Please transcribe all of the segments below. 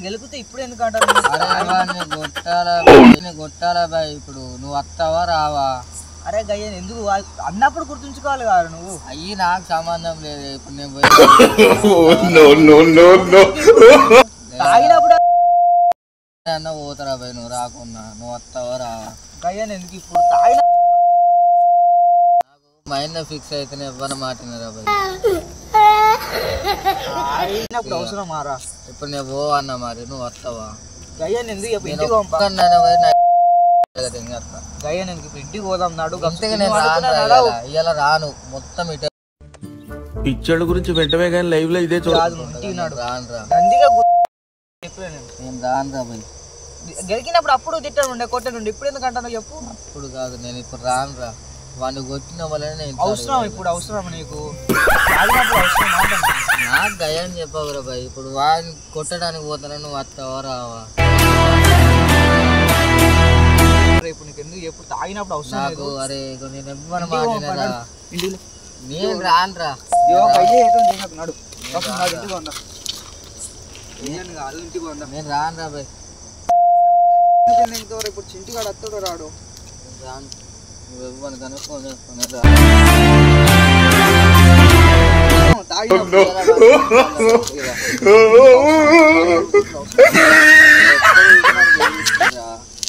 గెలిపితే ఇప్పుడు ఎందుకు అంటారు? కొట్టాలా బాయ్, ఇప్పుడు నువ్వు వస్తావా రావా? అరే గయ్యని ఎందుకు అన్నప్పుడు గుర్తుంచుకోవాలి కదా నువ్వు. అయ్యి నాకు సంబంధం లేదు. ఇప్పుడు నేను తాగినప్పుడు అన్న పోతారా బాయ్, నువ్వు రాకున్నా నువ్వు వస్తావా రావా? గయ్యని ఎందుకు ఇప్పుడు తాగిన మైండ్ ఫిక్స్ అయితేనే ఇవ్వని మాటినరా బాయ్. తాగినప్పుడు అవసరం మారా. ఇప్పుడు నేను పో అన్న, మరి నువ్వు వస్తావా? గయ్యని ఎందుకు ఇంటికి గయ్యని ఎందుకు ఇప్పుడు ఇంటికి పోదాం నాడు. ఇలా రాను మొత్తం ఇటే పిచ్చోళ్ళ గురించి వెంటనే కానీ లైవ్ లో ఇదే చూడాలి. ఇంటికి నాడు రానురా, నేను రానురా బాయ్. గెలికినప్పుడు అప్పుడు తిట్టాను ఉండే కొట్టాను. ఇప్పుడు ఎందుకు అంటాను చెప్పు. అప్పుడు కాదు, నేను ఇప్పుడు రానురా. వాడిని కొట్టిన వల్లనే అవసరం ఇప్పుడు అవసరం నీకు తాగినప్పుడు అవసరం. నాకు గయాన్ని చెప్పవురా బాయ్. ఇప్పుడు వాడిని కొట్టడానికి పోతాను, నువ్వు వస్తావా రావా? ఇప్పుడు నీకు ఎందుకు ఎప్పుడు తాగినప్పుడు అవసరం నాకు. అరే నేను ఇవ్వని మాటినరా, నేను రానురా. నాడు ఇంటికి పోందా. నేను రానురా బాయ్. ఇప్పుడు చింటిగాడు వస్తాడు రాడు. రాను, నువ్వు ఇవ్వను కనుక ఫోన్ చేసుకుని రా.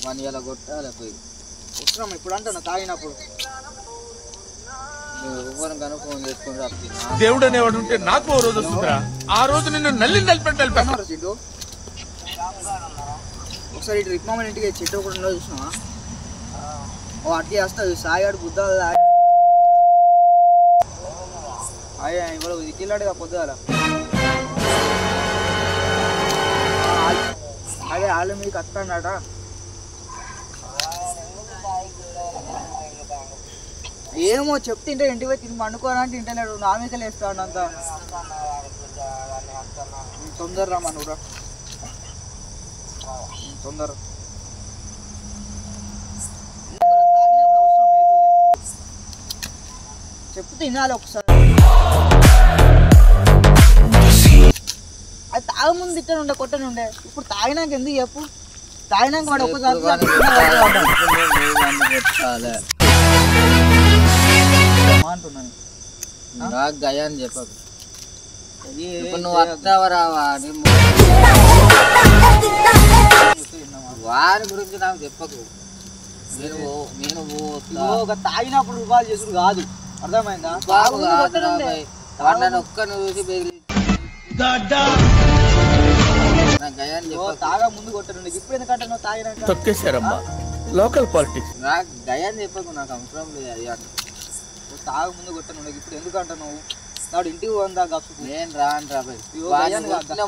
మన ఇలా కొట్టాలి పోయి. అవసరం ఇప్పుడు అంటాను తాగినప్పుడు. నువ్వు ఇవ్వను కనుక ఫోన్ చేసుకుని రా. దేవుడు అనేవాడు ఉంటే నాకు ఓ రోజు వస్తుందిరా. ఆ రోజు నిన్ను నలిపెట్టాను. చెట్టు ఒకసారి ఇటు రిక్మామన్ ఇంటికి చెట్టు ఒకటి ఉండదు చూసినావా? ఓ అట్లా వేస్తావు సాయాడు బుద్ధాలు ఇవాళ ఇట్టిల్లాడుగా పొద్దుగాల. అదే వాళ్ళు మీకు వస్తాడట. ఏమో చెప్తుంటే ఇంటికి పోయి తిని పండుకోవాలంటే ఇంటలేడు. నామికలు వేస్తాడు అంతా. తొందర రా మనూరా, తొందర. చెప్తే తినాలి ఒకసారి. అది తాగముందు తిట్టనుండే కొట్టనుండే. ఇప్పుడు తాగినాక ఎందుకు చెప్పు. తాగినాక వాడు ఒక్కసారి అంటున్నాను. నాకు గయాన్ని చెప్పకు. నువ్వు వస్తావా రావా? వారి గురించి నాకు చెప్పకు. నేను ఒక తాగినప్పుడు రూపాయలు చేసుడు కాదు, అర్థమైందా? నన్ను ఒక్కను చూసి తాగా ముందు కొట్టండి. ఇప్పుడు ఎందుకంటే నువ్వు తాగినాక తొక్కేశారమ్మా లోకల్ పాలిటిక్స్. నాకు గయాన్ని చెప్పకు, నాకు అవసరం లేదు. అయ్యా తాగ ముందు కొట్టను. ఎందుకు ఎందుకంటే నువ్వు నాడు ఇంటికి పోందా గప్పు. నేను రాను రా బాయ్.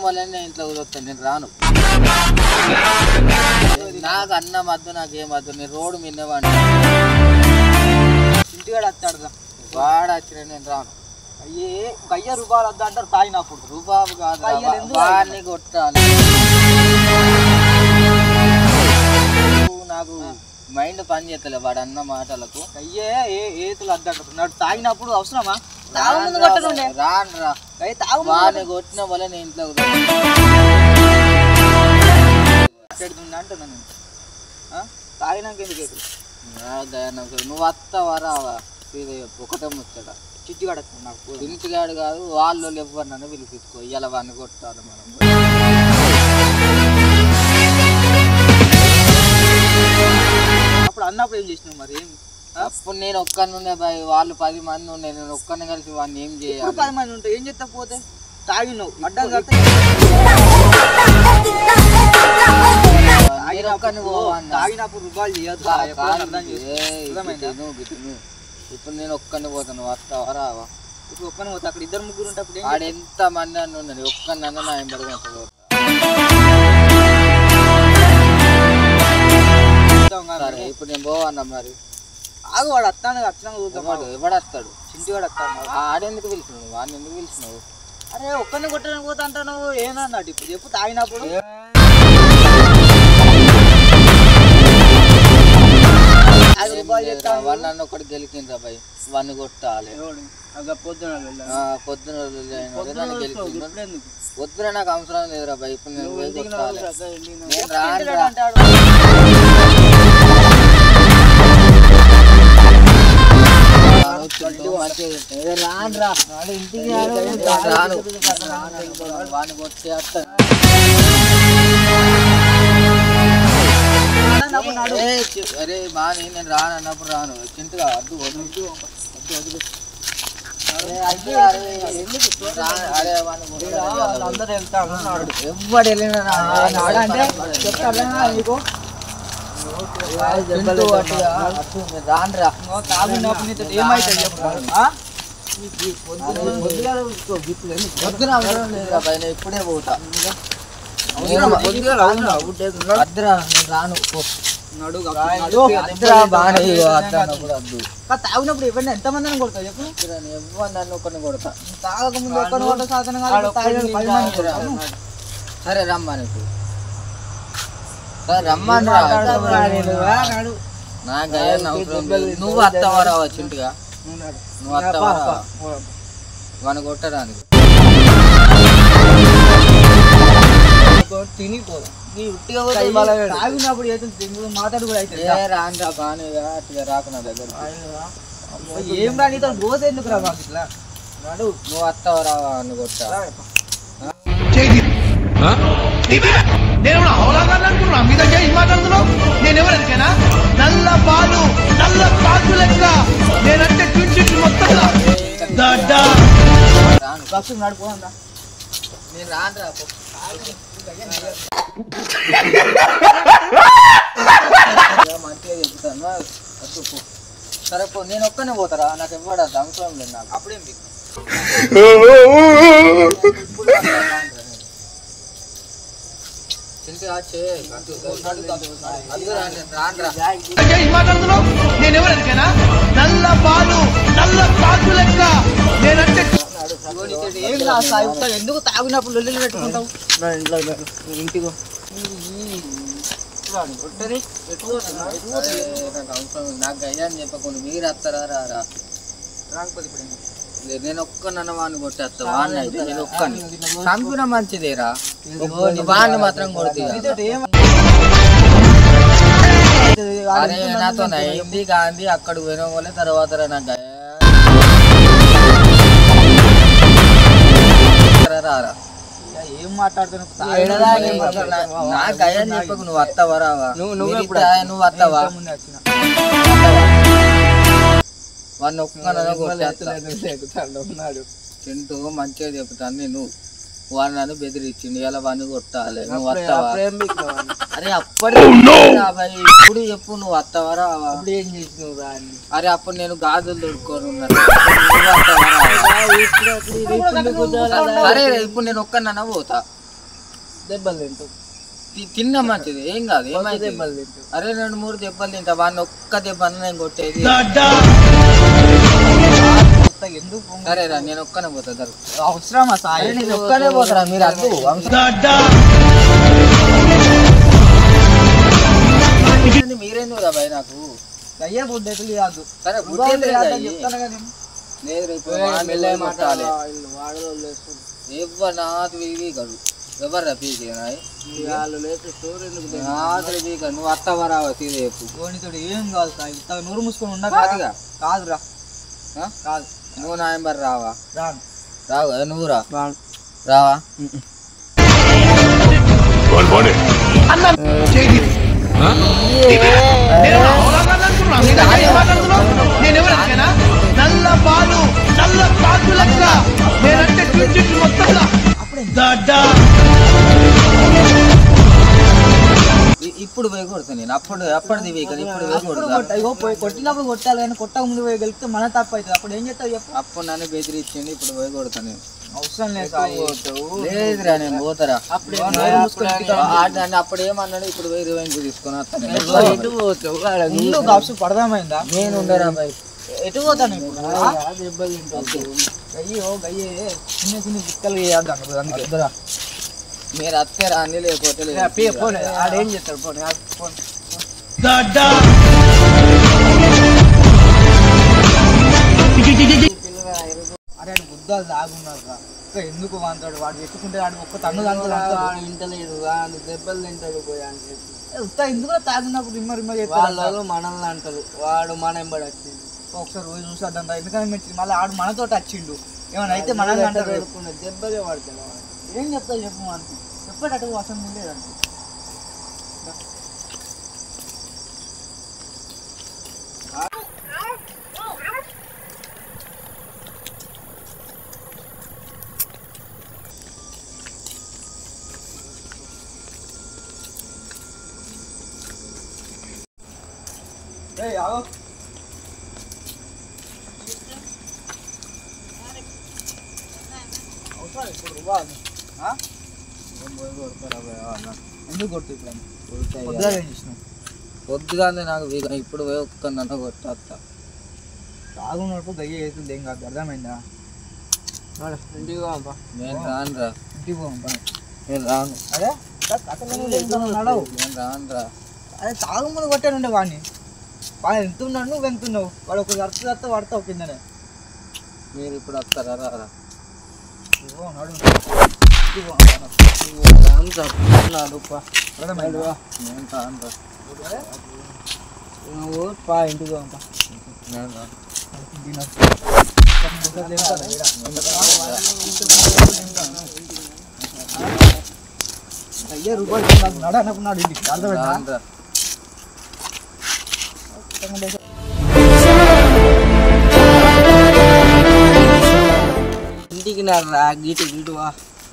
వల్ల నేను ఇంట్లో కుదొస్తాను, నేను రాను. నాకు అన్నం వద్దు, నాకేం వద్దు. నేను రోడ్డు మిన్నవాడిని. ఇంటికాడ వస్తాడు వాడు వచ్చిన నేను రాను. అయ్యే గయ్య రూపాయలు వద్దా అంటారు తాగినప్పుడు. రూపాయలు కాదు, వాడిని కొట్టాలి. నాకు మైండ్ పని చేస్తలే వాడు అన్న మాటలకు. అయ్యే ఏతులు వద్దంటారు. నాడు తాగినప్పుడు అవసరమా? రాను రా. వాడిని కొట్టిన వల్ల నేను ఇంట్లో అంటున్నాను. తాగినాక ఎందుకు నువ్వు వస్తావా రావా? ఒకటే ముచ్చట. చిట్టిగాడు నాకు ఇంటిగాడు కాదు, వాళ్ళు ఎవరినన్నా పిలిపించుకో. ఇలా వాడిని కొట్టాలి మనం. అప్పుడు అన్నప్పుడు ఏం చేసినావు మరి? అప్పుడు నేను ఒక్కని ఉండే బాయ్, వాళ్ళు 10 మంది ఉండే. నేను ఒక్కరిని కలిసి వాడిని ఏం చేయాలి? 10 మంది ఉంటాయి, ఏం చేస్తా పోతే? తాగినావు అడ్డం కడితే తాగినప్పుడు రూపాయలు చేయొద్దు. ఇప్పుడు నేను ఒక్కని పోతాను, వస్తావా రావా? ఇప్పుడు ఒక్కని పోతా. అక్కడ 2-3 ఉంటే అప్పుడు ఆడ ఎంత మంది అని ఉన్నది, ఒక్కనన్నా నా ఎంబడి పోతా. ఇప్పుడు నేను పోవన్నా మరి. ఆగు, వాడు వస్తాను వచ్చినాక చూద్దాం. ఎవడు వస్తాడు? చింటివాడు వస్తాను. ఆడెందుకు పిలిచినావు? వాడిని ఎందుకు పిలిచినావు? అరే ఒక్కరిని కొట్టడానికి పోతా అంటాను. ఏమన్నట్టు ఇప్పుడు చెప్పు. తాగినప్పుడు వాడు నన్ను ఒకటి గెలికిండ్రా భయ్ వాడిని కొట్టాలి పొద్దున నన్ను గెలిచిండు వద్దురా నాకు అవసరం లేదురా భయ్ ఇప్పుడు నేను పోయి కొట్టాలి నేను రానురా రాను వాడిని కొట్టి అరే బాని నేను రాను అన్నప్పుడు రాను చింతగా అద్దు వద్దు ఎవ్వడు వెళ్ళిన రానురా వద్దురా నేను ఇప్పుడే పోతా వద్దురా నేను రాను తాగినప్పుడు ఎవరిని ఎంతమంది కొడతావు చెప్పు ఎవరు నన్ను ఒకరిని కొడతా తాగకముందు ఒక్కరిని కొట్ట సాధన సరే రమ్మని ఇప్పుడు సరే రమ్మని నాకు అవసరం లేదు నువ్వు వస్తావా రావా చింటిగా నువ్వు వస్తావా వాడిని కొట్టడానికి తినిపోదు తాగినప్పుడు మాట్లాడు కూడా అయితే రాండ్రా బాగా అట్లా రాకు నా దగ్గర ఏం రా నీతో రోజు ఎందుకు రా మాకు ఇట్లా నువ్వు వస్తావా రావా అని కొట్టా నేను అవలాగాలనుకున్నా మీద మాట్లాడుతున్నావు నేను ఎవరికైనా నల్ల పాలు లెక్క నేనంటే ట్విన్ మొత్తం నడుపుకోండి నేను రానురా మంచిగా చెప్తాను వద్దు సరే పో నేను ఒక్కనే పోతారా నాకు ఇవ్వడా అవసరం లేదు నాకు అప్పుడేం మాట్లాడుతున్నావు నేను ఎవరికైనా నల్ల పాలు లెక్క నేనంటే ఎందుకు తాగినప్పుడు లొల్లి పెట్టుకుంటావు ఇంటికి నాకు అయ్యాని చెప్పకుండా మీరు వస్తారా రారా నేను ఒక్కనన్న వాడిని కొట్టేస్తా వాడిని అయితే నేను ఒక్కని చంపిన మంచిదేరా వాడిని మాత్రం కొడుతుంది అరే నాతో అయింది గాంధీ అక్కడ పోయిన వాళ్ళే తర్వాత నాకు రారా ఏం మాట్లాడుతున్నావు నాకు అయ్యని చెప్పకు నువ్వు వస్తావా రావా నువ్వు వస్తావా వాడిని ఒక్కన్నాడు తింటూ మంచిగా చెప్తాను నేను వాడిని నన్ను బెదిరించిండు ఇలా వాడిని కొట్టాలి నువ్వు వస్తావా అరే అప్పటి ఇప్పుడు చెప్పు నువ్వు వస్తావా రావా ఏం చేసినావు రా అరే అప్పుడు నేను గాజులు దొరుకుని అరే ఇప్పుడు నేను ఒక్కనన్నా పోతా దెబ్బలు తింటావు తిన్నా మంచిది ఏం కాదు ఏమైతే దెబ్బలు తింటావు అరే 2-3 దెబ్బలు తింటా వాడిని ఒక్క దెబ్బ నేను కొట్టేది ఎందుకు సరే రా నేను ఒక్కనే పోతా అవసరమా సాయి నేను ఒక్కనే పోతారా మీరు అద్దు మీరేందు కదా భయ్ నాకు అయ్యే బుద్ధి కాదు సరే చెప్తాను కదా లేదు రేపు మాట్లాడాలి ఎవరు నాది వీగడు ఎవరు రా పీకేనాయి నువ్వు వస్తావా రావా తీరేపు గోనితోడు ఏం కాదు సాయి ఇంత నూరు మూసుకొని ఉండ కాదుగా కాదురా కాదు నువ్వు నా నెంబర్ రావా రాను రావు కదా నువ్వు రా రావా నేను ఎవరికైనా నల్ల పాలు లెక్క నేనంటే ట్విన్ మొత్తం ఇప్పుడు పోయి కొడతాను నేను అప్పటిది వీకని ఇప్పుడు పోయి కొడతా కొట్టినప్పుడు కొట్టాలి కానీ కొట్టక ముందు పోయి గెలిస్తే మన తప్పు అవుతుంది అప్పుడు ఏం చేస్తావు చెప్పు అప్పుడు నన్ను బెదిరించింది ఇప్పుడు పోయి కొడతాను నేను అవసరం లేదు లేదురా నేను పోతారా అప్పుడు ఏమన్నాడు ఇప్పుడు పోయి రివెంజ్ తీసుకొని వస్తాను పడదామైందా నేను ఉండరా బాయ్ ఎటు పోతాను ఇప్పుడు గయ్యో గయ్యే చిన్న చిన్న చిక్కలు వేయద్దు అందుకే మీరు అత్తే రాని లేకపోతే ఆడేం చేస్తాడు ఫోన్ పొద్దుగాలు తాగున్నారు ఎందుకు అంటాడు వాడు పెట్టుకుంటే వాడు ఒక్క తన్ను ఇంటలేదు దెబ్బలు తింటాడు పోయా అని చెప్పి ఎందుకు తాగినప్పుడు రిమ్మ రిమ్మ వాళ్ళు మనల్ని అంటారు వాడు మన ఎంబడి వచ్చింది ఒకసారి పోయి చూసాడంట ఎందుకంటే మళ్ళీ ఆడు మనతో వచ్చిండు ఏమైనా అయితే మనల్ని అంటారు దెబ్బలే పడతాడు ఏం చెప్తావు చెప్పు మనకి చెప్పేటట్టు అసలు లేదండి ఎందుకు కొడుతుంది పొద్దుగానే నాకు ఇప్పుడు పోయి ఒక్క నన్ను కొట్టేస్తా తాగున్నప్పుడు గయ్య వేస్తుంది ఏం కాదు అర్థమైందా ఇంటికి పోంపా నేను రానురా ఇంటికి పోంపా నేను రాను అదే నడవు నేను రానురా అదే తాగు ముందు కొట్టానుండే వాడిని వాడు ఎంత ఉన్నాడు నువ్వు ఎంత ఉన్నావు వాడు ఒక అర్థం పడతావు కిందనే మీరు ఇప్పుడు వస్తారా రారా నడు పా ఇంటికి పోంపా అయ్యే రూపాయలు నడు అనుకున్నాడు ఇంటికి అర్థమైందా ఇంటికి నా గీటు గీటువా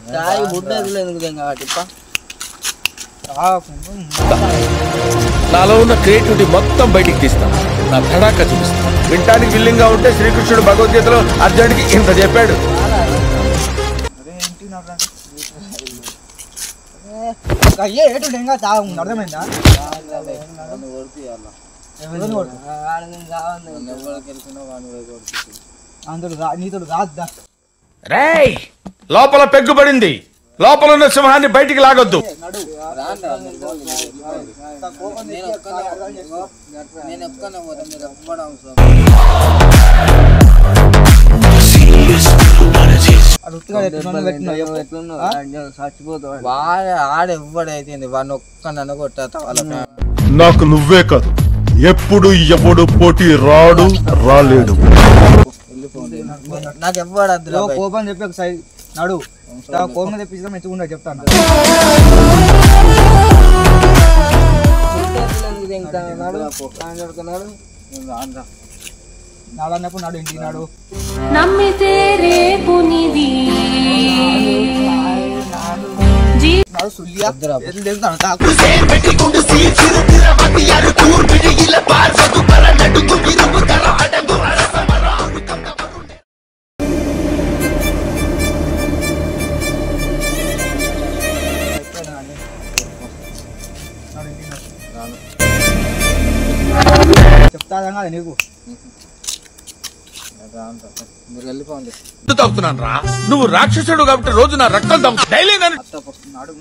చాయ్ బుడ్డలు ఎందుకు కాబట్టి నాలో ఉన్న క్రియేటివిటీ మొత్తం బయటికి తీస్తాను నా తడాక చూపిస్తాను వినటానికి విల్లింగ్ గా ఉంటే శ్రీకృష్ణుడు భగవద్గీతలో అర్జునుడికి ఇంత చెప్పాడు అయ్యే ఏటు ఇంకా తాగు అర్థమైందా అందరు నీతో రాద్దా రేయ్ లోపల పెగ్గుపడింది లోపల ఉన్న సింహాన్ని బయటికి లాగొద్దు నేను ఎక్కనే పోతా మీరు ఎప్పుడు చచ్చిపోతాడు ఆడెవ్వడైతే వాడిని ఒక్క నన్ను కొట్టేస్తా వాళ్ళ నాకు నువ్వే కాదు ఎప్పుడు ఎవడు పోటీ రాడు రాలేడు నాకు ఎవ్వడు కోపం చెప్పి ఒకసారి నడు కోపం తెప్పించడం మెచ్చుకుంటా చెప్తాను నాడన్నప్పుడు నాడు ఇంటికి నాడు నమ్మితే రేపు నిది నాడు సుల్లియా చెప్తా కదా నీకు మీరు వెళ్ళిపోండి తాగుతున్నాను రా నువ్వు రాక్షసుడు కాబట్టి రోజు నా రక్తం తాగు డైలీ నాడు నాడు